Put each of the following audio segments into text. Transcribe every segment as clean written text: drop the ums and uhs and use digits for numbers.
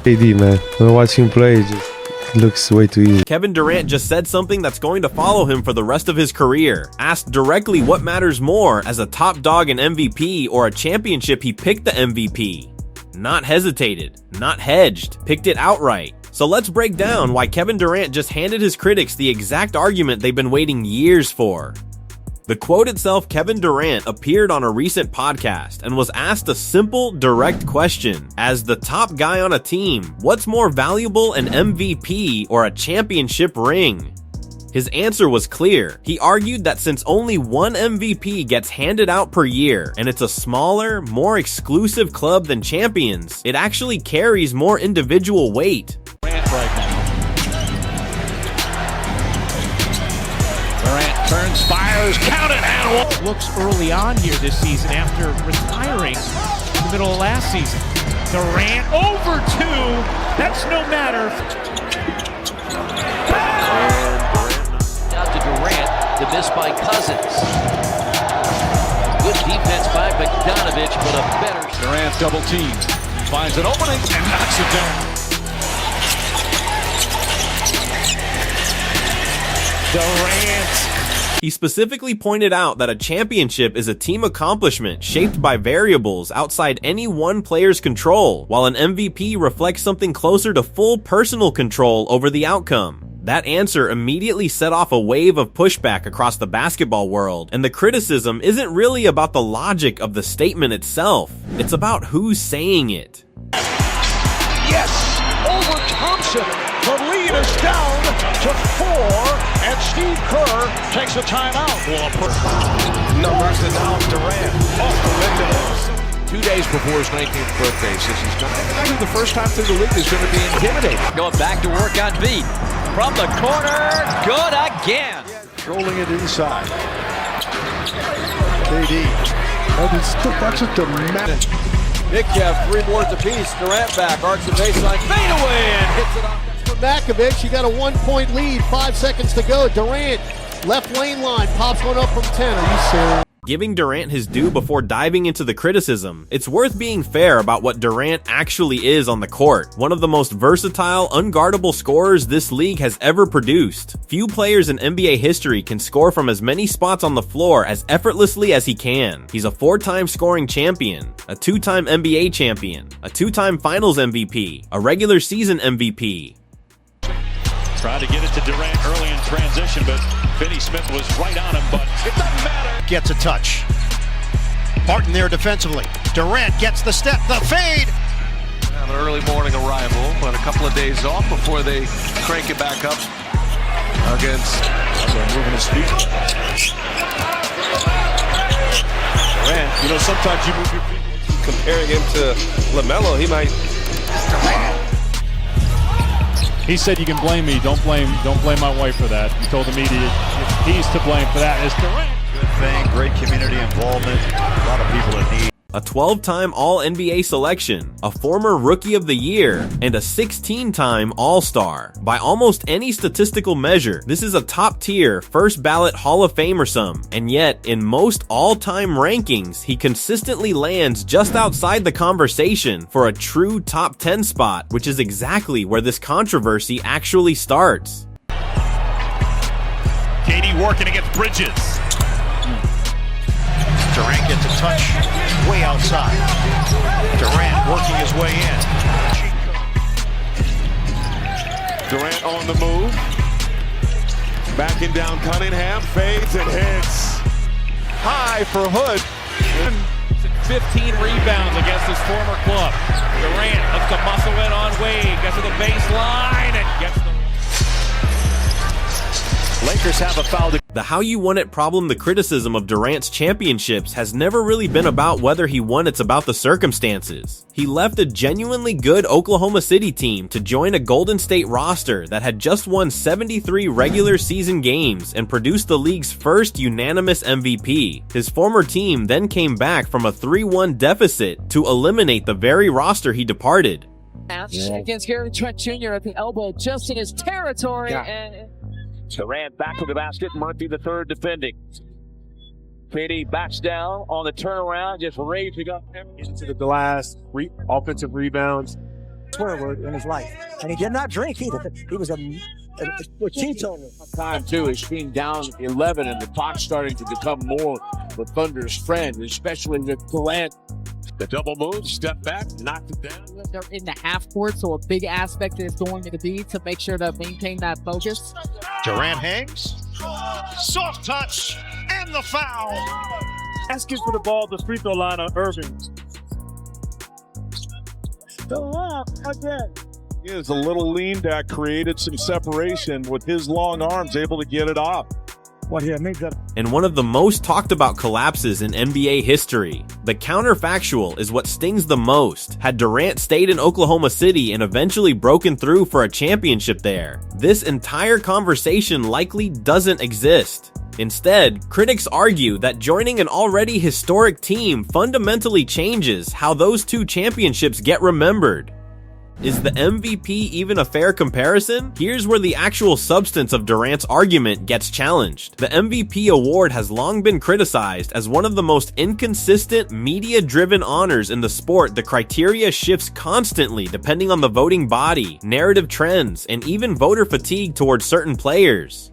AD, man. When I watch him play, it just looks way too easy. Kevin Durant just said something that's going to follow him for the rest of his career. Asked directly what matters more, as a top dog in MVP or a championship, he picked the MVP. Not hesitated, not hedged, picked it outright. So let's break down why Kevin Durant just handed his critics the exact argument they've been waiting years for. The quote itself, Kevin Durant appeared on a recent podcast and was asked a simple, direct question. As the top guy on a team, what's more valuable, an MVP or a championship ring? His answer was clear. He argued that since only one MVP gets handed out per year, and it's a smaller, more exclusive club than champions, it actually carries more individual weight. Durant turns, fires, count it, and looks early on here this season after retiring in the middle of last season. Durant over two, that's no matter. Out to Durant, the miss by Cousins. Good defense by Bogdanovic, but a better. Durant double team, finds an opening and knocks it down. Durant. He specifically pointed out that a championship is a team accomplishment shaped by variables outside any one player's control, while an MVP reflects something closer to full personal control over the outcome. That answer immediately set off a wave of pushback across the basketball world, and the criticism isn't really about the logic of the statement itself. It's about who's saying it. Yes, over Thompson. The lead is down to 4, and Steve Kerr takes a timeout. Numbers and now Durant off the window. 2 days before his 19th birthday, since he's done it. I think the first time through the league is going to be intimidating. Going back to work on V. From the corner, good again. Rolling it inside. KD. That's a dramatic. Nick Kev, 3 boards apiece. Durant back, arcs the baseline, fade away, and hits it off. For Makovic, you got a 1-point lead, 5 seconds to go. Durant, left lane line, pops one up from 10. Are you serious? Giving Durant his due before diving into the criticism, it's worth being fair about what Durant actually is on the court. One of the most versatile, unguardable scorers this league has ever produced. Few players in NBA history can score from as many spots on the floor as effortlessly as he can. He's a 4-time scoring champion, a 2-time NBA champion, a 2-time Finals MVP, a regular season MVP. Tried to get it to Durant early in transition, but Finney Smith was right on him, but it doesn't matter. Gets a touch. Barton there defensively. Durant gets the step, the fade. An early morning arrival, but a couple of days off before they crank it back up against. Moving his feet. Durant, you know, sometimes you move your feet. Comparing him to LaMelo, he might. He said, "You can blame me. Don't blame my wife for that." He told the media he's to blame for that. It's Durant. Good thing, great community involvement. A lot of people in need. A 12-time All-NBA selection, a former Rookie of the Year, and a 16-time All-Star. By almost any statistical measure, this is a top-tier, first-ballot Hall of Fame or some, and yet, in most all-time rankings, he consistently lands just outside the conversation for a true top 10 spot, which is exactly where this controversy actually starts. KD working against Bridges. Durant gets a touch way outside. Durant working his way in. Durant on the move. Backing down Cunningham, fades and hits. High for Hood. 15 rebounds against his former club. Durant looks to muscle in on Wade, gets to the baseline, and gets the... Lakers have a foul. The how you won it problem, the criticism of Durant's championships has never really been about whether he won, it's about the circumstances. He left a genuinely good Oklahoma City team to join a Golden State roster that had just won 73 regular season games and produced the league's first unanimous MVP. His former team then came back from a 3-1 deficit to eliminate the very roster he departed. Against Gary Trent Jr. at the elbow, just in his territory, and Durant back to the basket. Murphy the third defending. Finney backs down on the turnaround, just raising up. Into the glass, offensive rebounds. swear word in his life. And he did not drink either. He was a teetotaler. Time too is being down 11 and the clock starting to become more the Thunder's friend, especially with Durant. The double move, step back, knocked it down. They're in the half court, so a big aspect is going to be to make sure to maintain that focus. Durant hangs. Soft touch and the foul. Asking for the ball at the free throw line on Irving. He is a little lean back, created some separation with his long arms, able to get it off. And one of the most talked about collapses in NBA history, the counterfactual is what stings the most. Had Durant stayed in Oklahoma City and eventually broken through for a championship there, this entire conversation likely doesn't exist. Instead, critics argue that joining an already historic team fundamentally changes how those two championships get remembered. Is the MVP even a fair comparison? Here's where the actual substance of Durant's argument gets challenged. The MVP award has long been criticized as one of the most inconsistent, media-driven honors in the sport. The criteria shifts constantly depending on the voting body, narrative trends, and even voter fatigue towards certain players.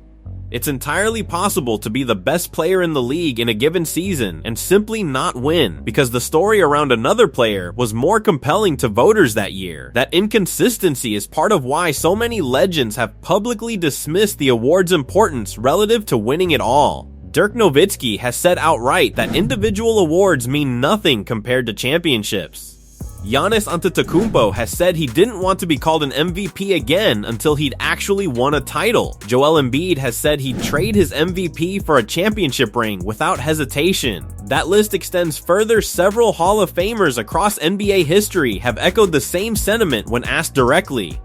It's entirely possible to be the best player in the league in a given season and simply not win because the story around another player was more compelling to voters that year. That inconsistency is part of why so many legends have publicly dismissed the award's importance relative to winning it all. Dirk Nowitzki has said outright that individual awards mean nothing compared to championships. Giannis Antetokounmpo has said he didn't want to be called an MVP again until he'd actually won a title. Joel Embiid has said he'd trade his MVP for a championship ring without hesitation. That list extends further. Several Hall of Famers across NBA history have echoed the same sentiment when asked directly.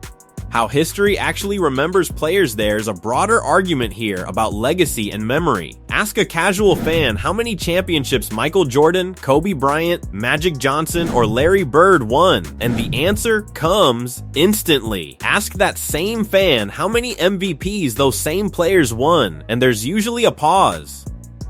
How history actually remembers players, there's a broader argument here about legacy and memory. Ask a casual fan how many championships Michael Jordan, Kobe Bryant, Magic Johnson, or Larry Bird won, and the answer comes instantly. Ask that same fan how many MVPs those same players won, and there's usually a pause.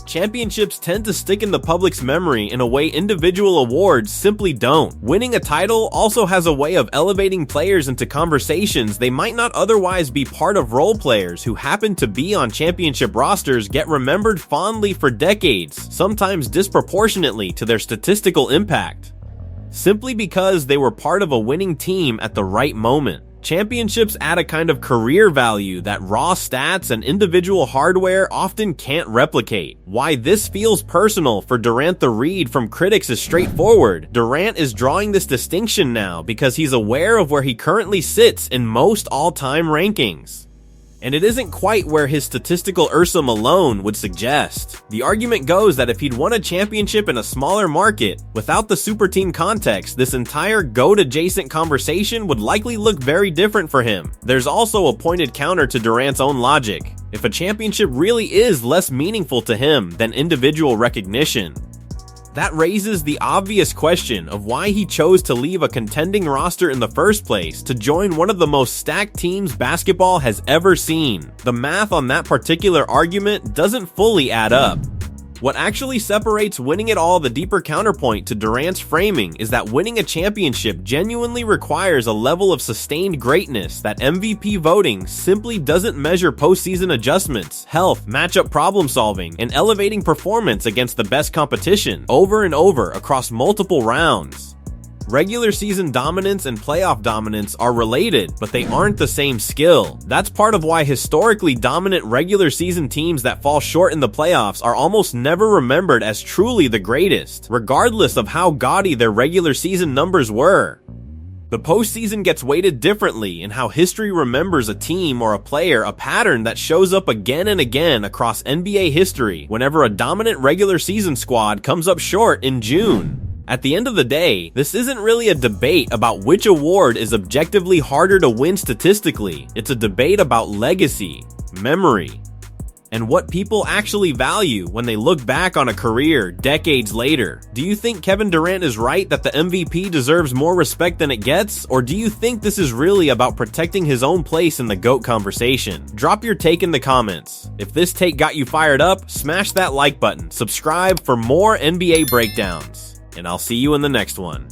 Championships tend to stick in the public's memory in a way individual awards simply don't. Winning a title also has a way of elevating players into conversations they might not otherwise be part of. Role players who happen to be on championship rosters get remembered fondly for decades, sometimes disproportionately to their statistical impact, simply because they were part of a winning team at the right moment. Championships add a kind of career value that raw stats and individual hardware often can't replicate. Why this feels personal for Durant. The read from critics is straightforward. Durant is drawing this distinction now because he's aware of where he currently sits in most all-time rankings. And it isn't quite where his statistical Ursum alone would suggest. The argument goes that if he'd won a championship in a smaller market, without the super team context, this entire GOAT-adjacent conversation would likely look very different for him. There's also a pointed counter to Durant's own logic. If a championship really is less meaningful to him than individual recognition, that raises the obvious question of why he chose to leave a contending roster in the first place to join one of the most stacked teams basketball has ever seen. The math on that particular argument doesn't fully add up. What actually separates winning it all, the deeper counterpoint to Durant's framing, is that winning a championship genuinely requires a level of sustained greatness that MVP voting simply doesn't measure. Postseason adjustments, health, matchup problem solving, and elevating performance against the best competition over and over across multiple rounds. Regular season dominance and playoff dominance are related, but they aren't the same skill. That's part of why historically dominant regular season teams that fall short in the playoffs are almost never remembered as truly the greatest, regardless of how gaudy their regular season numbers were. The postseason gets weighted differently in how history remembers a team or a player, a pattern that shows up again and again across NBA history whenever a dominant regular season squad comes up short in June. At the end of the day, this isn't really a debate about which award is objectively harder to win statistically. It's a debate about legacy, memory, and what people actually value when they look back on a career decades later. Do you think Kevin Durant is right that the MVP deserves more respect than it gets? Or do you think this is really about protecting his own place in the GOAT conversation? Drop your take in the comments. If this take got you fired up, smash that like button, subscribe for more NBA breakdowns, and I'll see you in the next one.